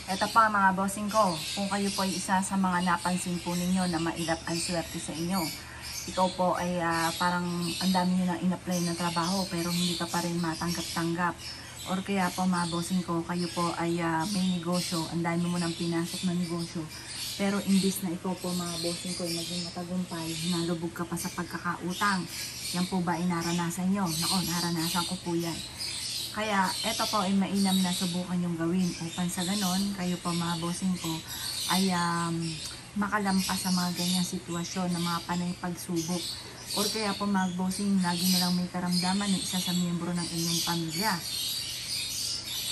Ito pa mga bossing ko, kung kayo po ay isa sa mga napansin po ninyo na mailap ang swerte sa inyo. Ikaw po ay parang ang dami nyo nang in-apply ng trabaho pero hindi ka pa rin matanggap-tanggap. Or kaya po mga bossing ko, kayo po ay may negosyo, ang dami mo nang pinasok na negosyo. Pero imbis na ikaw po mga bossing ko ay maging matagumpay, nalubog ka pa sa pagkakautang. Yan po ba ay naranasan nyo? Nako, naranasan ko po yan. Kaya eto po ay mainam na subukan yung gawin upang sa ganon, kayo po mga bossing ko ay makalampas sa mga ganyang sitwasyon na mga panay pagsubok. Or kaya po mga bossing, lagi na lang may karamdaman ng isa sa miyembro ng inyong pamilya.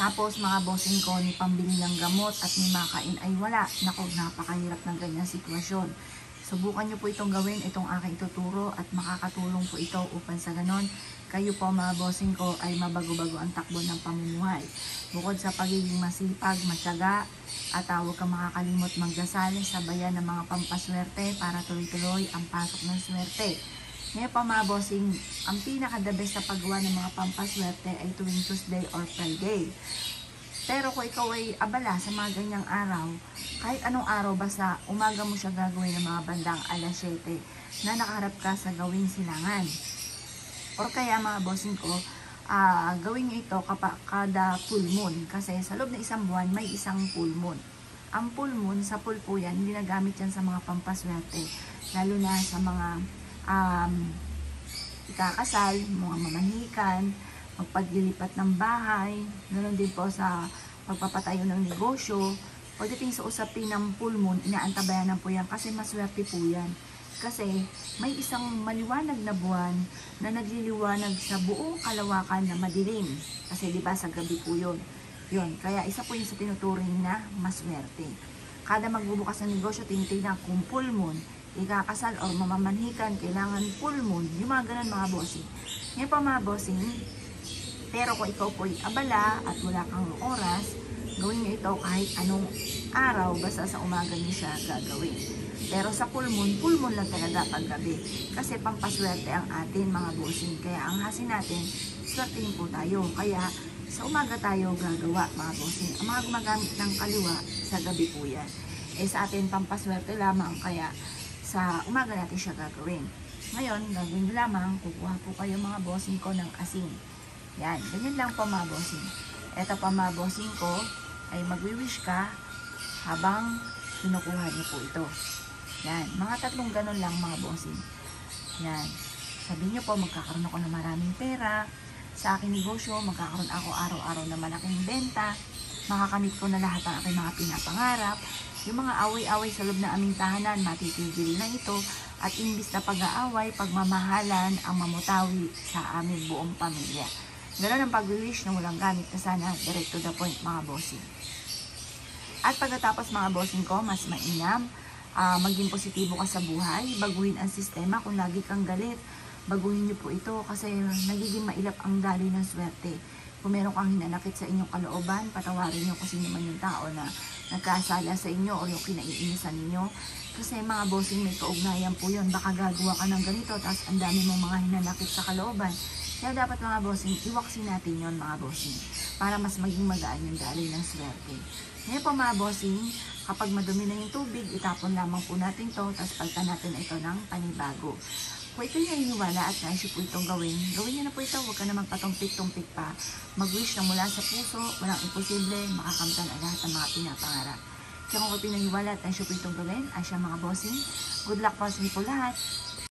Tapos mga bossing ko, ni pambili ng gamot at ni makain ay wala. Naku, napakahirap ng ganyang sitwasyon. Subukan nyo po itong gawin, itong aking tuturo at makakatulong po ito upang sa ganon, kayo po mga bossing ko ay mabago-bago ang takbo ng pamumuhay. Bukod sa pagiging masipag, matyaga, at huwag kang makakalimot magdasal sa bayan ng mga pampaswerte para tuloy-tuloy ang pasok ng swerte. Ngayon pa mga bossing, ang pinaka-the best sa paggawa ng mga pampaswerte ay tuwing Tuesday or Friday. Pero kung ikaw ay abala sa mga ganyang araw, kahit anong araw, basta umaga mo siya gagawin ng mga bandang alas 7 na nakaharap ka sa gawing silangan. Or kaya mga bossing ko, gawin nyo ito kada full moon. Kasi sa loob ng isang buwan, may isang full moon. Ang full moon, sa full po yan, hindi nagamit yan sa mga pampaswerte. Lalo na sa mga ikakasal, mga mamanikan, magpaglilipat ng bahay, ganoon din po sa pagpapatayo ng negosyo. Pagdating sa usapin ng full moon, inaantabayanan po yan kasi maswerte po yan. Kasi may isang maliwanag na buwan na nagliliwanag sa buong kalawakan na madilim. Kasi di ba sa gabi po yun. Kaya isa po yun sa tinuturing na maswerte. Kada magbubukas ng negosyo, tinitignan kung full moon, ikakasal o mamamanhikan, kailangan full moon. Yung mga ganun mga bossing. Ngayon pa mga bossing, pero kung ikaw po ay abala at wala kang oras, gawin niyo ito kahit anong araw, basta sa umaga niyo siya gagawin. Pero sa full moon lang talaga pag gabi. Kasi pampaswerte ang atin mga bossing. Kaya ang hasin natin, swertein po tayo. Kaya sa umaga tayo gagawa mga bossing. Ang mga gumagamit ng kaliwa, sa gabi po yan. Sa atin pampaswerte lamang, kaya sa umaga natin siya gagawin. Ngayon, gagawin nyo lamang, kukuha po kayo mga bossing ko ng asin. Yan, ganyan lang po mga bossing. Ito pa mga bossing ko, ay magwi-wish ka habang kinukuha nyo po ito. Yan, mga tatlong ganun lang mga bossing. Yan, sabihin nyo po magkakaroon ako ng maraming pera. Sa aking negosyo, magkakaroon ako araw-araw na malaking benta. Makakamit ko na lahat ang aking mga pinapangarap. Yung mga away-away sa loob ng aming tahanan, matitigil na ito. At imbis na pag-aaway, pagmamahalan ang mamutawi sa aming buong pamilya. Ganun ang pag-wish na walang gamit na sana, direct to the point mga bossing. At pagkatapos mga bossing ko, mas mainam, maging positibo ka sa buhay, baguhin ang sistema. Kung lagi kang galit, baguhin niyo po ito kasi nagiging mailap ang daloy ng swerte. Kung meron kang hinanakit sa inyong kalooban, patawarin niyo kung sino man yung tao na nagkasala sa inyo o yung kinaiinisan ninyo. Kasi mga bossing, may kaugnayan po yun. Baka gagawa ka ng ganito, tapos ang dami mong mga hinanakit sa kalooban. Kaya dapat mga bossing, iwaksin natin yon mga bossing, para mas maging magaan yung daloy ng swerte. Ngayon po mga bossing, kapag madumi na yung tubig, itapon lamang po natin to, tapos palitan natin ito ng panibago. Kung ito yung naniniwala at naisip po itong gawin niyo na po ito, huwag ka na magpatumpik-tumpik pa. Mag-wish na mula sa puso, walang imposible, makakamtan ang lahat ng mga pinapangarap. Kaya kung pinaniwala at naisip po itong gawin, ay siya mga bossing, good luck po sa inyo po lahat.